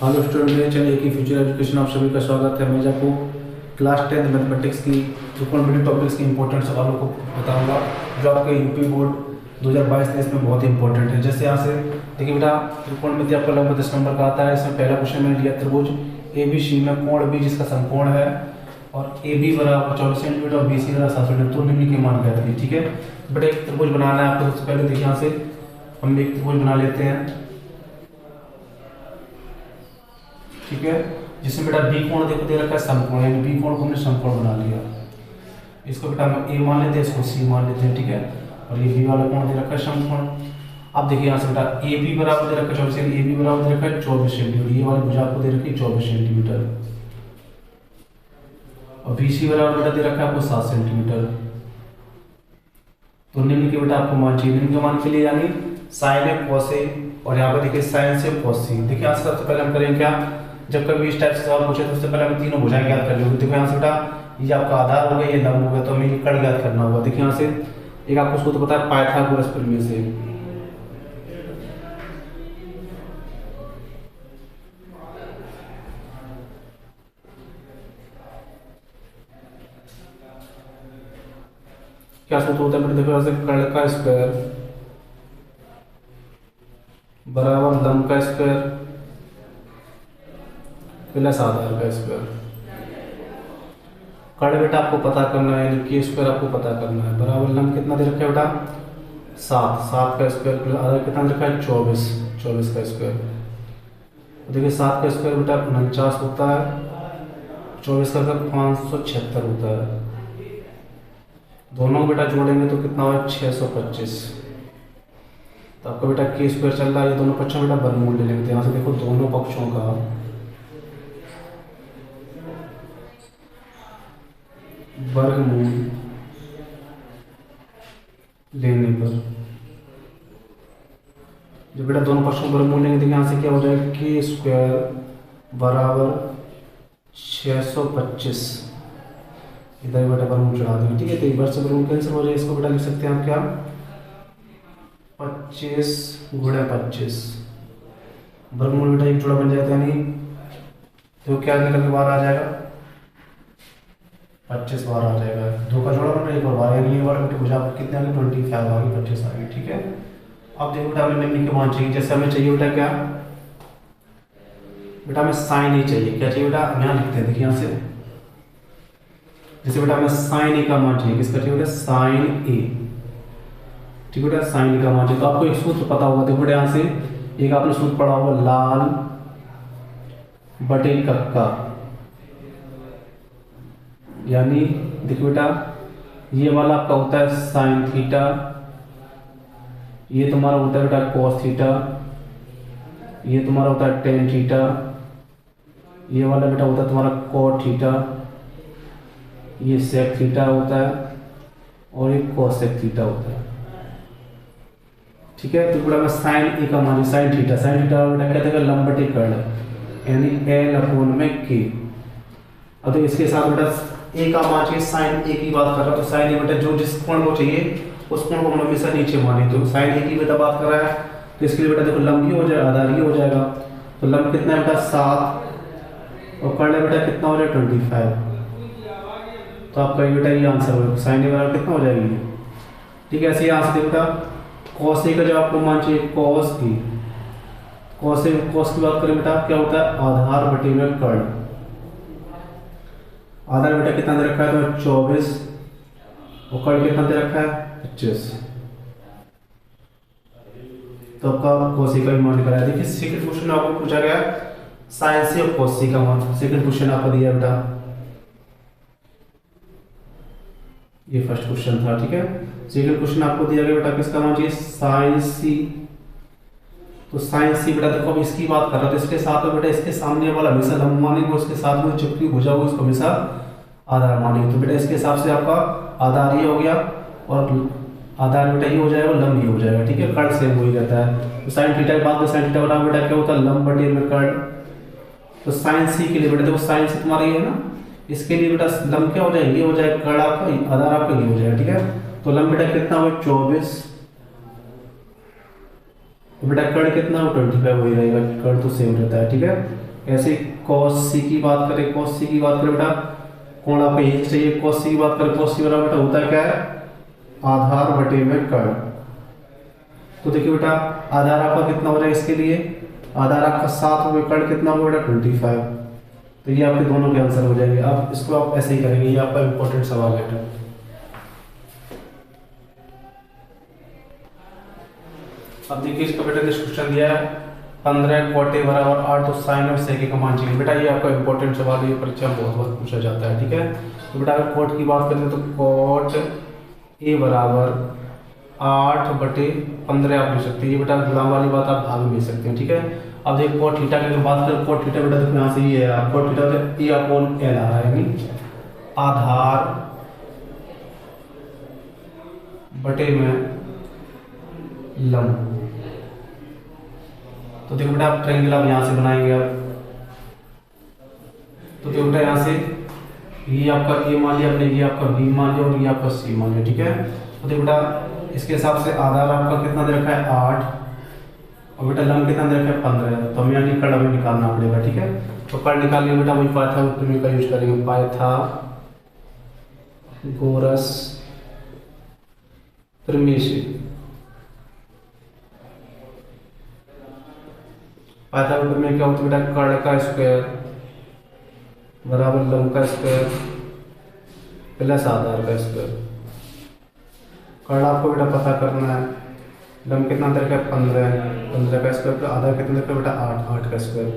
Hello student, चलिए कि future education आप सभी का स्वागत है। मैं आपको क्लास 10 मैथमेटिक्स की ट्रिग्नोमेट्री टॉपिक्स के इंपॉर्टेंट सवालों को बताऊंगा जो आपके यूपी बोर्ड 2022-23 में बहुत ही इंपॉर्टेंट है। जैसे यहाँ से देखिए बेटा, त्रिकोणमिति आपका लगभग 10 नंबर का आता है। इसमें पहला क्वेश्चन मैंने लिया त्रिभुज ABC में कोण B जिसका समकोण है और AB बराबर 24 सेंटीमीटर और BC बराबर 7 सेंटीमीटर, तो निम्न के मान ज्ञात कीजिए। ठीक है बेटा, एक त्रिभुज बनाना है आपको। सबसे पहले देखिए यहाँ से हम एक त्रिभुज बना लेते हैं। ठीक है, जिसमें बेटा बी कोण देखो दे रखा है समकोण, यानी बी कोण को हमने समकोण बना लिया। इसको बेटा हम ए मान लेते हैं, इसको सी मान लेते हैं। ठीक है, और ये बी वाला कोण दे रखा है समकोण। अब देखिए यहाँ से बेटा ए बी बराबर दे रखा है 24, ए बी बराबर दे रखा है 24 सेंटीमीटर, ये वाली भुजा को दे रखी है 24 सेंटीमीटर, और बी सी बराबर बेटा दे रखा है आपको 7 सेंटीमीटर। तो निम्न के बेटा आपको मान चाहिए। निम्न के मान के लिए यानी साइन है कॉस है, और यहाँ पे देखिए साइन से कॉस सी। देखिए यहाँ से सबसे पहले हम करेंगे क्या, जब कभी इस टाइप से सवाल पूछे तो सबसे पहले हमें तीनों भुजाएं ज्ञात कर लेंगे। देखो यहाँ से बेटा ये आपका आधार हो गया, ये लंब हो गया, तो हमें ये कर्ण ज्ञात करना होगा। देखिए यहाँ से एक आपको सूत्र पता है पाइथागोरस प्रमेय से। क्या सूत्र होता है बेटा, देखो यहाँ से कर्ण का स्क्वायर बराबर लंब का स्क्वायर प्लस आधार का स्क्वायर। कर्ण बेटा आपको पता करना है, यानी के स्क्वायर आपको पता करना है, बराबर लंब कितना दे रखा है बेटा 7 का स्क्वायर प्लस आधार कितना दे रखा है 24 का स्क्वायर। देखिए 7 का स्क्वायर बेटा 49 होता है, 24 का 576 होता है। दोनों बेटा जोड़ेंगे तो कितना होगा 625। तो आपका बेटा के स्क्वायर चल रहा है, ये दोनों पक्षों बेटा वर्गमूल ले लेंगे। यहाँ से देखो दोनों पक्षों का वर्गमूल लेने पर, जब बेटा दोनों पक्षों का वर्गमूल लेंगे तो यहाँ से क्या हो जाएगा, के स्क्वायर बराबर 625। इधर बेटा वर्गमूल चढ़ा देंगे। ठीक है, तो एक बार से वर्गमूल कैंसिल हो जाए, इसको बेटा लिख सकते हैं आप क्या 25 गुणा 25, वर्गमूल बेटा एक जोड़ा बन जाता है, यानी तो क्या निकल के बाहर आ जाएगा 25 बार आ जाएगा। 2 का जोड़ा बन रहा है, एक और बार, ये वाला बेटा भुजा कितने आ गए 25 आ गए, 25 आ गए। ठीक है, अब देखो बेटा हमें निम्न के मान चाहिए। जैसे हमें चाहिए बेटा क्या, बेटा हमें साइन ए चाहिए। क्या चाहिए बेटा, हम यहाँ लिखते हैं, देखिए यहाँ से जैसे बेटा हमें साइन ए का मान चाहिए। किसका चाहिए बेटा, साइन ए। ठीक है बेटा, साइन ए का मान चाहिए। तो आपको एक सूत्र पता होगा, देखो बेटा यहाँ से एक आपने सूत्र पढ़ा होगा, लाल बटे कक्का, यानी देखो बेटा ये वाला आपका होता है साइन थीटा, ये तुम्हारा होता है बेटा कॉस थीटा, ये तुम्हारा होता है टेन थीटा, ये वाला बेटा होता है तुम्हारा कॉट थीटा, ये सेक थीटा होता है, और ये कोसेक थीटा होता है। ठीक है, तो बेटा मैं साइन ए का मान, साइन थीटा बेटा कहते हैं लंब बटे कर्ण, यानी L/K। अब तो इसके साथ बेटा ए का मान चाहिए, साइन ए की बात कर रहा है, तो साइन ए बेटा जो जिस कोण को चाहिए उस कोण को हम हमेशा नीचे माने। तो साइन ए की बेटा बात कर रहा है, तो इसके लिए बेटा देखो लंब ये हो जाएगा, आधार ये हो जाएगा। तो लंब कितना है बेटा 7, और कर्ण बेटा कितना हो जाएगा 25। तो आपका ये बेटा ये आंसर होगा, साइन ए बराबर कितना हो जाएगी। ठीक है, ऐसे यहाँ से बेटा कॉस ए का जब आपको मान चाहिए कॉस ए, कॉस की बात करें बेटा क्या होता है आधार बटे में कर्ण। आधार बेटा कितना दे रखा है तो 24, और कर्ण कितना दे रखा है 25। तो आपका कॉस ए का भी मान निकला है। देखिए सेकंड क्वेश्चन आपको पूछा गया साइन से और कॉस ए का मान, सेकंड क्वेश्चन आपको दिया बेटा, ये फर्स्ट क्वेश्चन था। ठीक है, सेकंड क्वेश्चन आपको दिया गया बेटा किसका मान चाहिए साइन सी। तो साइन सी बेटा देखो अब इसकी बात कर रहा था, तो इसके साथ में बेटा इसके सामने वाला हमेशा लंब मानेंगे, उसके साथ में चुपकी भुजा हो उसको हमेशा आधार मानेंगे। तो बेटा इसके हिसाब से आपका आधार ये हो गया, और आधार बेटा ये हो जाएगा, लंब ये हो जाएगा। ठीक है, कर्ण सेम वही रहता है। तो साइन थीटा की बात करें, साइन थीटा बराबर बेटा क्या होता है लंब बटे में कर्ण। तो साइन सी के लिए बेटा देखो साइन सी तुम्हारा ये है ना, इसके लिए बेटा लंब क्या हो जाएगा, ये हो जाएगा कर्ण आपका, आधार आपका ये हो जाएगा। ठीक है, तो लंब बेटा कितना हो 24, तो बेटा कर्ण कितना हो 25 वही रहेगा, कर्ण तो सेम रहता है। ठीक है, ऐसे cos c की बात करें, cos c की बात करें बेटा, कोण आपका यही चाहिए। cos c की बात करें, cos c बराबर बेटा होता है क्या है, आधार बटे में कर्ण। तो देखिए बेटा आधार आपका कितना हो जाएगा इसके लिए, आधार आपका 7 हो, कर्ण कितना होगा बेटा 25। तो ये आपके दोनों के आंसर हो जाएंगे। अब इसको आप ऐसे ही करेंगे, ये आपका इंपॉर्टेंट सवाल है। अब देखिए इसका बेटा नेक्स्ट क्वेश्चन दिया है 15 cot a बराबर 8, तो साइन और सेक का मान चाहिए। बेटा ये आपका इंपॉर्टेंट सवाल है, ये परीक्षा में बहुत बार पूछा जाता है, ठीक है। तो बेटा अगर cot की बात करें तो cot a बराबर 8/15 आप ले सकते हैं। ये बेटा गुलाम वाली बात आप भाग में ले सकते हैं, ठीक है। अब देखिए cot थीटा की अगर बात करें, cot थीटा बेटा देखो यहाँ से ये है, cot theta a upon l आ रहा है, यानी आधार बटे में लंब। तो देखो बेटा आप ट्रायंगल आप यहाँ से बनाएंगे आप, तो देखो बेटा यहाँ से ये आपका a मान लिया आपने, ये आपका b मान लिया और ये आपका c मान लिया, ठीक है। तो देखो बेटा इसके हिसाब से आधार आपका कितना दे रखा है 8, और बेटा लंब कितना दे रखा है 15, तो हम यहाँ कर्ण हमें निकालना पड़ेगा, ठीक है। तो कर्ण निकालने बेटा वही पाइथागोरस का यूज करेंगे, पाइथागोरस प्रमेय। पाइथागोरस में क्या होता है बेटा, कर्ण का स्क्वायर बराबर लंब का स्क्वायर प्लस आधार का स्क्वायर। कर्ण आपको बेटा पता करना है, लंब कितना अंदर का 15 का स्क्वायर, आधार कितना अंदर का बेटा 8 का स्क्वायर।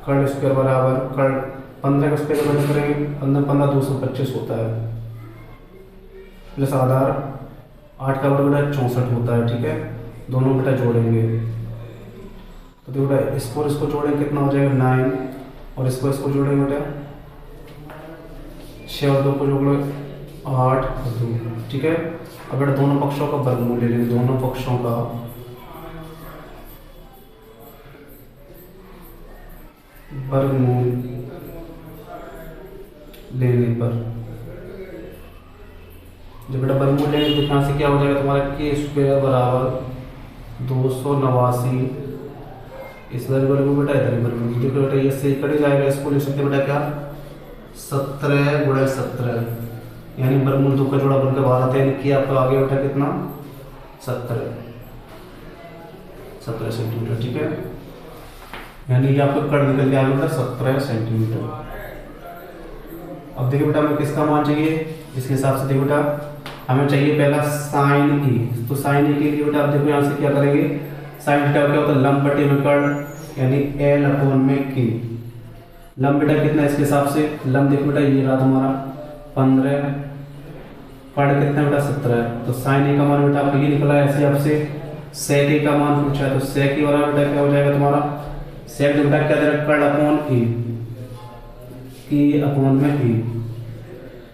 कर्ण स्क्वायर बराबर कर्ण 15 का स्क्वायर बराबर करेंगे 15 225 होता है, प्लस आधार 8 का बराबर बेटा 64 होता है, ठीक है। दोनों बेटा जोड़ेंगे तो देखो बेटा इसको जोड़ेंगे कितना हो जाएगा 9, और इसको जोड़ेंगे बेटा 6 और 2 को जोड़ो 8 और 2, ठीक है। अब बेटा दोनों पक्षों का वर्गमूल ले लेंगे, दोनों पक्षों का वर्गमूल लेने पर, जब बेटा वर्गमूल लेंगे तो यहाँ से क्या हो जाएगा तुम्हारा के स्क्वायर बराबर 289, इस वर्गमूल बेटा इधर वर्गमूल, देखो बेटा ये से कट जाएगा, इसको ले सकते बेटा क्या 17 गुणा 17, यानी वर्गमूल 2 का जोड़ा बनकर बाहर आता है, यानी कि आपका आगे बेटा कितना 17 सेंटीमीटर, ठीक है। यानी ये आपका कर्ण निकल के आगे बेटा 17 सेंटीमीटर। अब देखिए बेटा हमें किसका मान चाहिए, इसके हिसाब से देखो बेटा हमें चाहिए पहला साइन ई, तो साइन ई के लिए बेटा आप देखो यहाँ से क्या करेंगे, साइन थीटा क्या होता है लंब बटे में कर्ण, यानी l अपॉन में k। लंब बेटा कितना इसके हिसाब से, लंब देखो बेटा ये रहा तुम्हारा 15, कर्ण कितना बेटा 17, तो साइन ए का मान बेटा आपको ये निकला है। ऐसे आपसे सेक ए का मान पूछा है, तो सेक ए वाला बेटा क्या हो जाएगा तुम्हारा, सेक बेटा क्या दे रहा कर्ण अपॉन ए अपॉन में ए,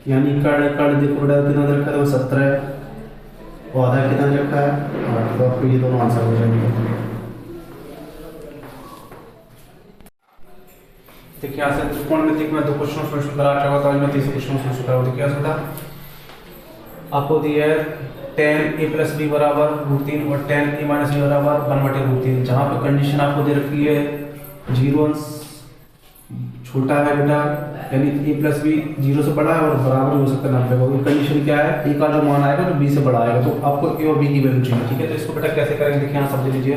यानी कर्ण देखो बेटा कितना दे रखा है 17 और आधा कितना दे रखा है 8, तो आपको ये दोनों आंसर हो जाएंगे। देखिए यहाँ से त्रिकोण में देखिए मैं 2 क्वेश्चन सोल्यूशन करा चुका था, मैं 3 क्वेश्चन सोल्यूशन करा। देखिए बेटा आपको दिया है tan a प्लस बी बराबर √3 और tan a माइनस बी बराबर 1/√3, जहाँ पे कंडीशन आपको दे रखी है 0 अंश छोटा है बेटा, यानी a प्लस बी 0 से बड़ा है और बराबर हो सकता है 90 का। कंडीशन क्या है, a का जो मान आएगा तो b से बड़ा आएगा, तो आपको a और b की वैल्यू चाहिए, ठीक है। तो इसको बेटा कैसे करेंगे देखिए यहाँ समझ लीजिए।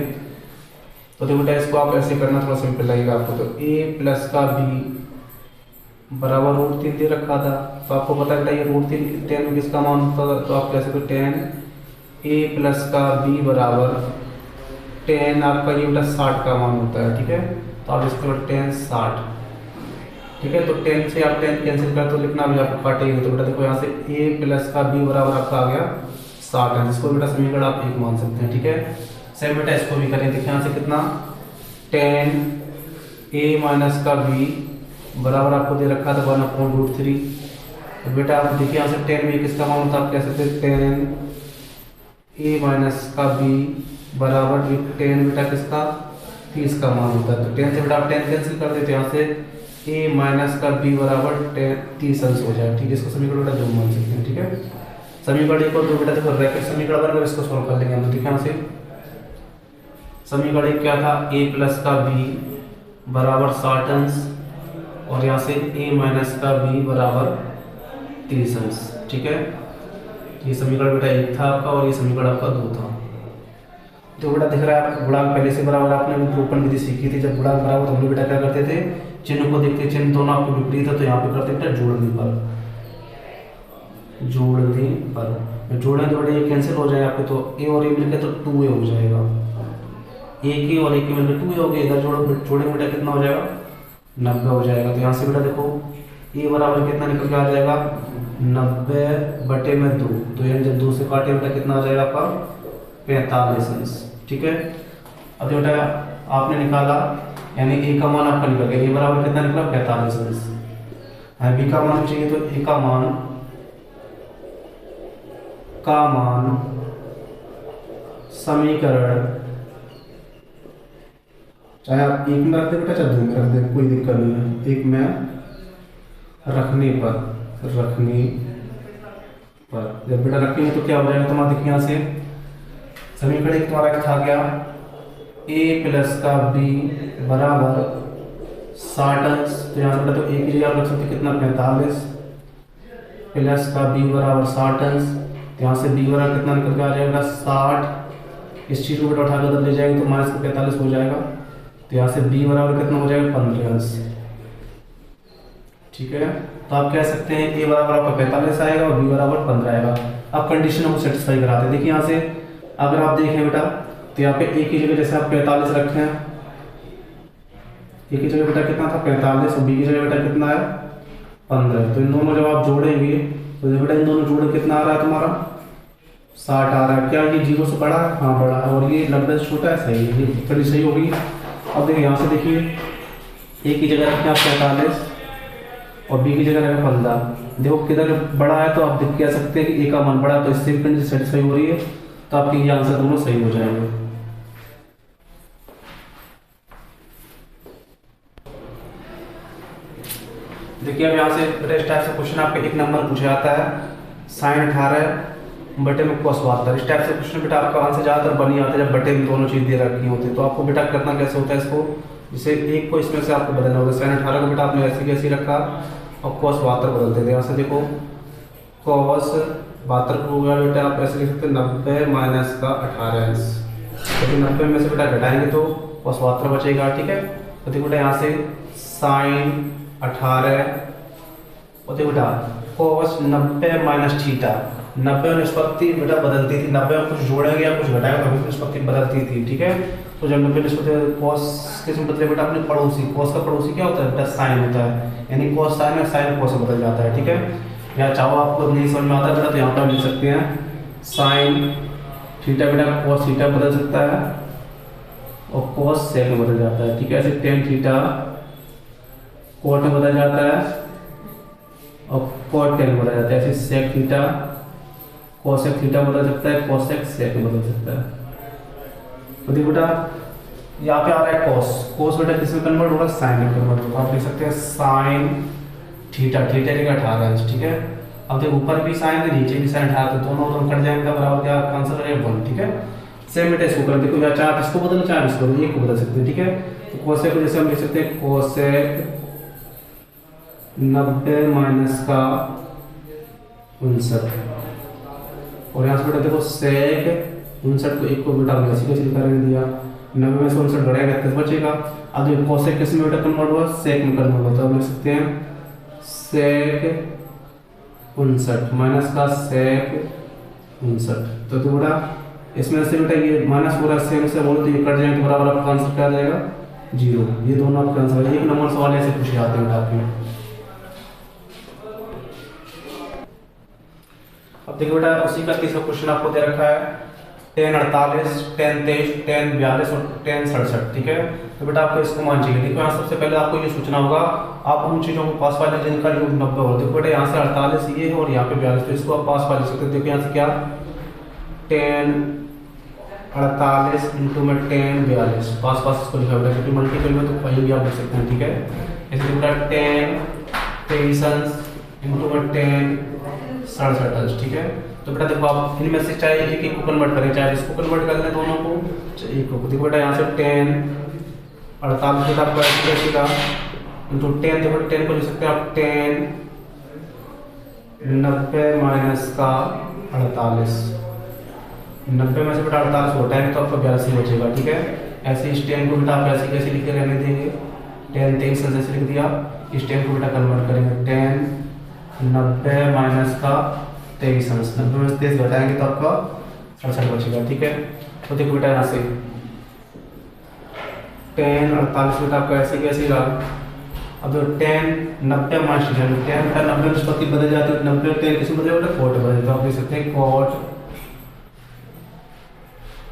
तो देखो बेटा इसको आप ऐसे करना थोड़ा सिंपल लगेगा आपको, तो a प्लस का b बराबर √3 दे रखा था, तो आपको पता है ये √3 tan में किसका मान होता है, तो आप कैसे तो tan a प्लस का b बराबर tan आपका ये बेटा 60 का मान होता है, ठीक है। तो आप इसको tan 60, ठीक है। तो tan से आप tan कैंसिल कर तो लिखना भी आपको काटेंगे, तो बेटा देखो यहाँ से a प्लस का b बराबर आपका आ गया 60 है, जिसको बेटा समीकरण आप 1 मान सकते हैं, ठीक है। सेम बेटा इसको भी करें, देखिए यहाँ से कितना tan a माइनस का b बराबर आपको दे रखा था 1/√3, तो बेटा आप देखिए यहाँ से tan में किसका मान होता है, आप कह सकते हैं tan a माइनस का b बराबर tan बेटा किसका 30 का मान होता है, तो tan से बेटा आप tan कैंसिल कर देते हैं, यहाँ से a माइनस का b बराबर 30 अंश हो जाए, ठीक है। इसको समीकरण बेटा 2 मान सकते हैं, ठीक है। समीकरण 1 और 2 बेटा देखो ब्रैकेट समीकरण बनकर इसको सॉल्व कर लेंगे हम। देखिए यहाँ से समीकरण क्या था a प्लस का b बराबर 60 अंश और यहाँ से a माइनस का b बराबर 30 अंश। ठीक है, ये समीकरण बेटा 1 था आपका और ये समीकरण आपका 2 था। तो बेटा दिख रहा है आपको गुणांक पहले से बराबर, आपने निरूपण विधि सीखी थी। जब गुणांक बराबर तो हम लोग बेटा क्या करते थे, चिन्ह को देखते, चिन्ह दोनों आपको विपरीत है तो यहाँ पे करते बेटा जोड़ने पर, जोड़ने तो बेटा ये कैंसिल हो जाएगा आपके, तो ए और ए मिलकर तो 2a हो जाएगा, ए की और ए की मिलकर 2a हो गया। इधर जोड़े बेटा कितना हो जाएगा, 90 हो जाएगा। तो यहाँ से बेटा देखो ए बराबर कितना निकल के आ जाएगा, 90/2। तो यानी जब 2 से काटे बेटा कितना आ जाएगा आपका, 45 अंश। ठीक है, अब बेटा आपने निकाला, यानी ए का मान आपका निकल गया, ए बराबर कितना निकला, 45 अंश। बी का मान चाहिए तो ए का मान समीकरण, चाहे आप एक में रख दे बेटा, चाहे 2 में रख दे, कोई दिक्कत नहीं है। एक में रखने पर जब बेटा रखेंगे तो क्या हो जाएगा तुम्हारा, देखिए यहाँ से समीकरण एक तुम्हारा था क्या, a प्लस का b बराबर 60 अंश। तो यहाँ से बेटा तो a की जगह आप रख सकते कितना, 45 प्लस का b बराबर 60 अंश। तो यहाँ से b बराबर कितना निकल के आ जाएगा, 60। इस चीज़ को बेटा उठाकर उधर ले जाएंगे तो माइनस का 45 हो जाएगा। तो यहाँ से b बराबर कितना हो जाएगा, 15 अंश। ठीक है, तो आप कह सकते हैं a बराबर आपका 45 आएगा और b बराबर 15 आएगा। अब कंडीशन को सेटिस्फाई कराते हैं। देखिए यहाँ से अगर आप देखें बेटा तो यहाँ पे a की जगह जैसे आप 45 रखे हैं, a की जगह बेटा कितना था, 45, और b की जगह बेटा कितना है, 15। तो इन दोनों जब आप जोड़ेंगे तो बेटा इन दोनों जोड़े कितना आ रहा है तुम्हारा, 60 आ रहा है। क्या ये 0 से बड़ा है, हाँ बड़ा है, और ये 90 से छोटा है, सही है, ये थोड़ी सही होगी। अब देखिए यहाँ से देखिए a की जगह रखें आप 45 और b की जगह रखें 15। देखो किधर बड़ा है तो आप कह सकते हैं कि a का मान बड़ा है, तो इससे कंडीशन सेटिस्फाई हो रही है, तो आपके ये आंसर दोनों सही हो जाएंगे। देखिए अब यहाँ से बेटा इस टाइप से क्वेश्चन आपका 1 नंबर पूछा जाता है, sin 18 बटे में cos 72। इस टाइप से क्वेश्चन बेटा आपका आंसर ज़्यादातर बन ही आता है जब बटे में दोनों चीज़ दे रखी होती है। तो आपको बेटा करना कैसे होता है इसको, जैसे एक को इसमें से आपको बदलना होगा। sin 18 को बेटा आपने ऐसे कैसे रखा और cos 72 बदलते थे। यहाँ से देखो cos 72 को होगा बेटा आप ऐसे लिख सकते हैं 90 माइनस का 18 अंश। तो 90 में से बेटा घटाएंगे तो cos 72 बचेगा। ठीक है, तो देखो बेटा यहाँ से sin 18 और देखो बेटा cos 90 माइनस थीटा। 90 में निष्पत्ति बेटा बदलती थी, 90 में कुछ जोड़ेंगे या कुछ घटाएंगे तो निष्पत्ति बदलती थी। ठीक है, तो जब 90 निष्पत्ति cos किस बदले बेटा अपने पड़ोसी, cos का पड़ोसी क्या होता है बेटा, sin होता है, यानी cos sin में sin cos बदल जाता है। ठीक है, या चाहो आपको नहीं समझ में आता है बेटा तो यहाँ पर लिख सकते हैं sin थीटा बेटा cos थीटा बदल सकता है और cos sec में बदल जाता है। ठीक है, ऐसे tan थीटा cot में बदल जाता है और cot tan में बदल जाता है। ऐसे sec थीटा cosec थीटा बदल सकता है, cosec sec में बदल सकता है। तो देखो बेटा यहाँ पे आ रहा है cos बेटा किस में कन्वर्ट होगा, sin में कन्वर्ट होगा। आप लिख सकते हैं sin थीटा की 18 अंश। ठीक है, अब देखो ऊपर भी sin है नीचे भी sin 18, तो दोनों कट जाएंगे बराबर क्या आंसर है 1। ठीक है, सेम बेटा इसको कर देखो, या चाहे इसको बदल चाहे इसको, एक को बदल सकते हैं। ठीक है, तो cosec को जैसे हम लिख सकते हैं cosec 90 माइनस का 59, और यहाँ से बेटा देखो sec 59 को एक को बेटा हमने ऐसे कैसे कर दिया, 90 में से 59 बढ़ाएगा कितना बचेगा। अब देखो cosec किस में बेटा कन्वर्ट हुआ, sec में कन्वर्ट हुआ, तो आप लिख सकते हैं sec 59 माइनस का sec 59। तो बेटा इसमें से बेटा ये माइनस हो रहा है, सेम से बोलो तो ये कट जाएंगे तो बराबर आपका आंसर क्या आ जाएगा, 0। ये दोनों आपका आंसर है। 1 नंबर सवाल ऐसे पूछे जाते हैं बेटा आपके। अब देखो बेटा उसी का तीसरा क्वेश्चन आपको दे रखा है tan 48, tan 23, tan 42 और tan 67। ठीक है, तो बेटा आपको इसको मान चाहिए। देखो यहाँ सबसे पहले आपको ये सोचना होगा आप उन चीज़ों को पास वाले जिनका योग 90 हो। देखो बेटा यहाँ से 48 ये है और यहाँ पे 42, तो इसको आप पास वाले सकते हैं। देखो यहाँ से क्या tan 48 इंटू में tan 42 पास इसको लिखा हुआ है, क्योंकि मल्टीपल में तो कहीं भी आप लिख सकते हैं। ठीक है, ऐसे बेटा tan 23 इंटू में tan 67 अंश। ठीक है, तो बेटा देखो आप इनमें से चाहे एक को कन्वर्ट करें, चाहे इसको कन्वर्ट कर लें दोनों को, चाहे एक को। देखो बेटा यहाँ से tan 48 बेटा आपको ऐसे कैसे का इंटू 10, देखो 10 को लिख सकते हैं आप 10 90 माइनस का 48, 90 में से बेटा 48 घटाएंगे तो आपका 82 बचेगा। ठीक है, ऐसे इस 10 को बेटा आप ऐसे कैसे लिख के रहने देंगे, 10 23 से जैसे लिख दिया, इस 10 को बेटा कन्वर्ट करेंगे 10 90 माइनस का 23, 90 में से 23 घटाएंगे तो आपका 67 बचेगा। ठीक है, तो देखो बेटा यहाँ से 10 48 बेटा आपका ऐसे कैसे रहा, अब जो 10 90 माइनस 10 का 90 निष्पत्ति बदल जाती है, 90 और 10 किसमें बदले बेटा कोट बदले, तो आप लिख सकते हैं कोट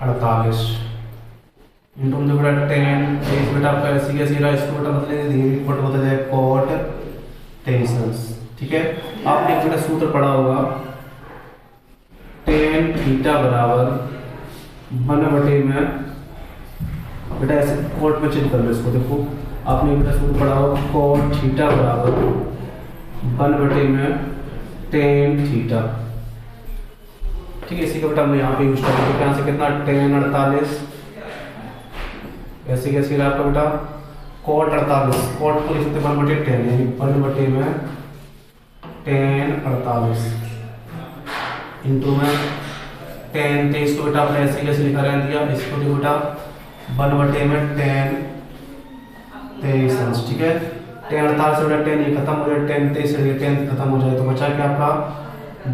48 इंटू में बेटा 10 23 बेटा आपका ऐसे कैसे रहा, इसको बेटा बदलेंगे कोट बदल जाए कोट 23। ठीक है, आपने एक बेटा सूत्र पढ़ा होगा tan थीटा बराबर 1/, में बेटा ऐसे कोट में चेंज कर लो इसको, देखो आपने बेटा सूत्र पढ़ा होगा कोट थीटा बराबर 1/, में tan थीटा। ठीक है, इसी का बेटा हमने यहाँ पे यूज कर लिया, यहाँ से कितना tan 48 ऐसे कैसे रहा आपका बेटा कोट 48, कोट को लिख सकते 1/10 यानी 1/, में tan 48 इंटू में tan 23 को बेटा आपने ऐसे कैसे लिखा रहने दिया, इसको देखो बेटा 1/, में tan 23। ठीक है, tan 48 से बेटा 10 ये खत्म हो जाए, tan 23 से 10 खत्म हो जाए, तो बचा क्या आपका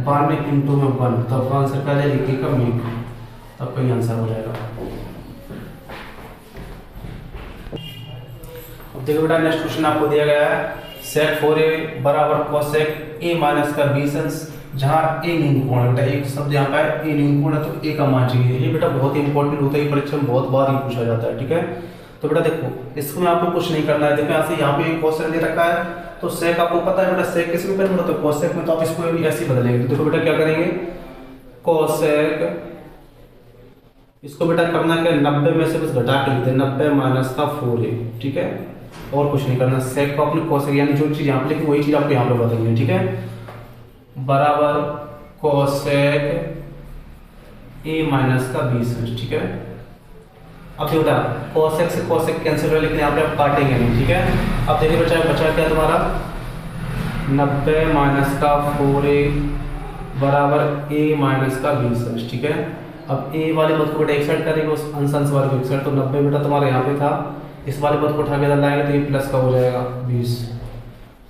1 इंटू में 1, तो आपका आंसर क्या जाएगा 1 का मीक, तो आपका ये आंसर हो जाएगा। अब देखो बेटा नेक्स्ट क्वेश्चन आपको दिया गया है sec 4a बराबर cosec a माइनस का 20 अंश, जहाँ a न्यून कोण है बेटा, एक शब्द यहाँ पे a न्यून कोण है तो a का मान चाहिए, ये बेटा बहुत ही इंपॉर्टेंट होता है, परीक्षा में बहुत बार ही पूछा जाता है। ठीक है, तो बेटा देखो इसको में आपको कुछ नहीं करना है, देखो यहाँ से यहाँ पे cosec दे रखा है, तो sec आपको पता है बेटा sec किस में कन्वर्ट होता है cosec में, तो आप इसको ऐसे ही बदलेंगे। तो देखो बेटा क्या करेंगे cosec, इसको बेटा करना क्या 90 में से बस घटा के लिखते हैं 90 माइनस का 4a। ठीक है, और कुछ नहीं करना, सेक को अपने कोसेक यानी जो चीज यहाँ पे लिखी वही चीज आपको यहाँ पे बदलनी है। ठीक है, बराबर कोसेक a माइनस का 20। ठीक है, अब देखो बेटा कोसेक से कोसेक कैंसिल हो, लेकिन यहाँ पे आप काटेंगे नहीं। ठीक है, अब देखिए बचा बचा क्या तुम्हारा 90 माइनस का 4a बराबर a माइनस का 20। ठीक है, अब a वाले पद को बेटा एक साइड करेंगे, उस अंश वाले को एक साइड, तो 90 बेटा तुम्हारा यहाँ पे था, इस वाले पद को उठा के इधर लाएंगे तो ये प्लस का हो जाएगा 20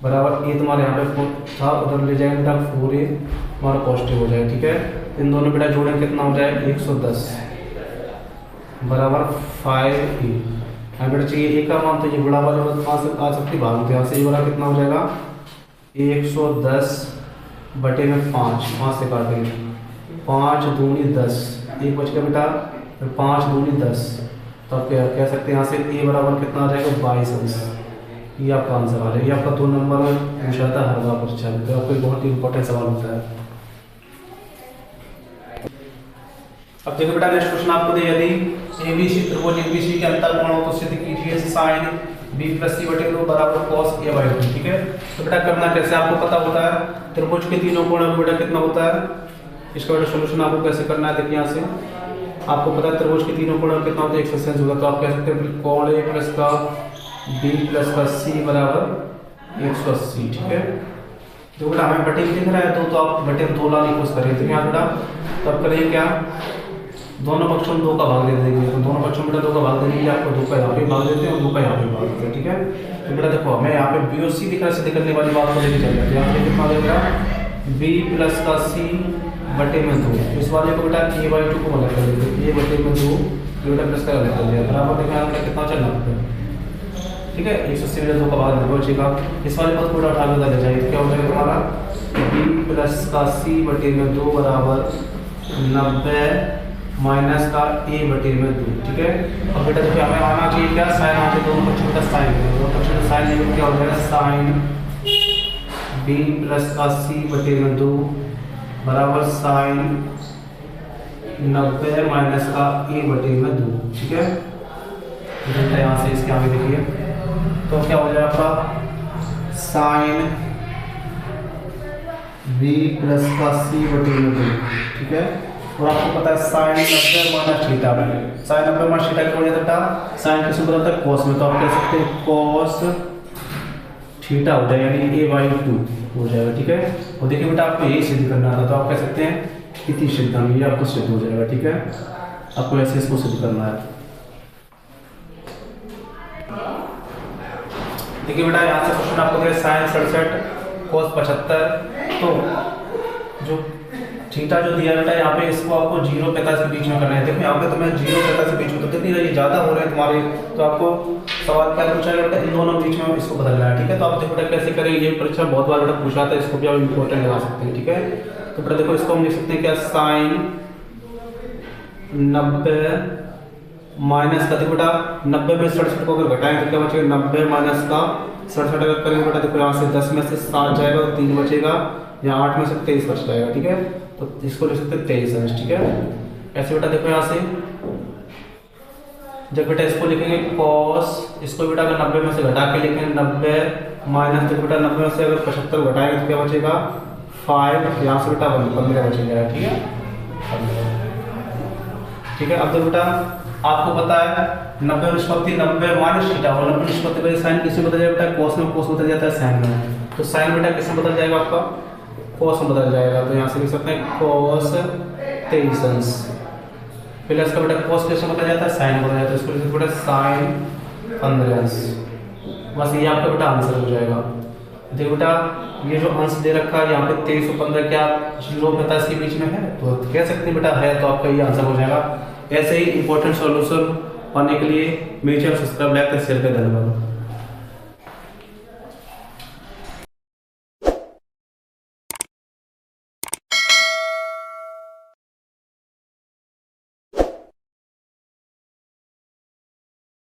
बराबर a तुम्हारे यहाँ पे था, उधर ले जाएंगे बेटा 4a हमारा पॉजिटिव हो जाएगा। ठीक है, इन दोनों बेटा जोड़ें कितना हो जाएगा 110 बराबर 5a। यहाँ बेटा चाहिए a का मान, तो ये बड़ा वाले आ सकती भाग, तो यहाँ से ये वाला कितना हो जाएगा 110/5 से काटेंगे 5 दूनी 10, एक बच गया बेटा, फिर 5 दूनी 10, तो आप क्या कह सकते हैं यहाँ से a बराबर कितना आ जाएगा 22 अंश, ये आपका आंसर आ जाएगा। ये आपका 2 नंबर में पूछा था हर बार परीक्षा में, तो आपको बहुत ही इंपॉर्टेंट सवाल होता है। अब देखो बेटा नेक्स्ट क्वेश्चन आपको दे, यदि ABC त्रिभुज ABC के अंतःकोण हो तो सिद्ध कीजिए sin b + c/2 बराबर cos a/2। ठीक है, तो बेटा करना कैसे आपको पता होता है, त्रिभुज के तीनों कोणों में बेटा कितना होता है, इसका बेटा सोल्यूशन आपको कैसे करना है, देखिए यहाँ से आपको पता है त्रिभुज के तीनों कोणों में कितना होता है 180 होगा, तो आप कह सकते हैं कोण a प्लस का b प्लस का c बराबर 180। ठीक है, जो बेटा हमें बटे दिख रहा है तो आप बटे 2 लाने की कोशिश करेंगे, तो यहाँ बेटा तब करेंगे क्या, दोनों पक्षों में 2 का भाग दे देंगे, तो दोनों पक्षों में बेटा 2 का भाग देने के लिए आपको 2 का यहाँ पे भाग देते हैं और 2 का यहाँ पे भाग देते हैं। ठीक है, तो बेटा देखो हमें यहाँ पे b और c दिख रहा है, सिद्ध करने वाली बात को लेके चल जाते हैं, यहाँ पे कितना देगा b प्लस का c बटे में 2, इस वाले को बेटा a/2 को अलग कर देते हैं, a बटे में 2 बेटा प्लस का अलग कर दिया बराबर, देखा हमने कितना चल रहा है। ठीक है, 180 में 2 का भाग बचेगा, इस वाले पद को उठा के ले जाएंगे, क्या हो जाएगा तुम्हारा b प्लस का c बटे में 2 बराबर 90 माइनस का a बटे में 2। ठीक है, और बेटा देखिए हमें आना चाहिए क्या साइन, आना चाहिए दोनों पक्षों का साइन, दोनों पक्षों का साइन लेंगे क्या हो जाएगा साइन b प्लस का c बटे में 2 बराबर साइन 90 माइनस का a बटे में 2। ठीक है, तो यहाँ से इसके आगे देखिए तो क्या हो जाएगा आपका साइन b प्लस का c बटे में 2। ठीक है, और आपको पता है sine 90 minus theta, sine 90 minus theta क्या हो जाता है, साइन किस में बदलता है, कॉस में, तो आप कह सकते हैं कॉस थीटा हो जाएगा, यानी a/2 हो जाएगा, ठीक है। और देखिए बेटा आपको यही सिद्ध करना था, तो आप कह सकते हैं इति सिद्धम, ये आपको सिद्ध हो जाएगा, ठीक है। आपको ऐसे इसको सिद्ध करना है। देखिए बेटा यहाँ से क्वेश्चन आपको दिया साइन 67 cos 75, तो जो थीटा जो दिया बेटा यहाँ पे इसको आपको 0 45 के बीच में करना है। देखो यहाँ पे तो मैं 0 45 के बीच में, तो देखिए ये ज़्यादा हो रहे हैं तुम्हारे, तो आपको सवाल क्या पूछा है बेटा, इन दोनों बीच में इसको बदलना है, ठीक है। तो आप देखो बेटा कैसे करें, ये परीक्षा बहुत बार बेटा पूछा था, इसको भी आप इंपॉर्टेंट लगा सकते हैं, ठीक है। तो बेटा देखो इसको हम लिख सकते हैं क्या, साइन 90 माइनस का, देखो बेटा 90 में 67 को अगर घटाएं तो क्या बचेगा, 90 माइनस का 67 अगर करेंगे बेटा, देखो यहाँ से 10 में से 7 जाएगा और 3 बचेगा, यहाँ 8 में से 23 बच जाएगा, ठीक है। तो इसको लिख सकते हैं 23 अंश, ठीक है। ऐसे बेटा देखो यहाँ से जब बेटा इसको लिखेंगे cos, इसको बेटा अगर 90 में से घटा के लिखेंगे 90 माइनस, देखो बेटा 90 में से अगर 75 घटाएंगे तो क्या बचेगा 5, यहाँ से बेटा 15 बचेगा, ठीक है, ठीक है। अब देखो बेटा आपको पता है 90 निष्पत्ति 90 माइनस थीटा, और 90 निष्पत्ति का साइन किसमें बदल जाएगा बेटा, cos में, cos बदल जाता है साइन में, तो साइन बेटा किसमें बदल जाएगा आपका, cos में बदल जाएगा। तो यहाँ से लिख सकते हैं cos 23 अंश, पहले इसका बेटा cos किसमें बदल जाता है, साइन में बदल जाता है, इसको लिख सकते बेटा साइन 15 अंश, बस ये आपका बेटा आंसर हो जाएगा। देखो बेटा ये जो अंश दे रखा है यहाँ पे 23 और 15 क्या 0 45 के बीच में है, तो कह सकते हैं बेटा है, तो आपका ये आंसर हो जाएगा। ऐसे ही इंपॉर्टेंट सॉल्यूशन पाने के लिए मेरे चैनल सब्सक्राइब, लाइक, शेयर कर, धन्यवाद।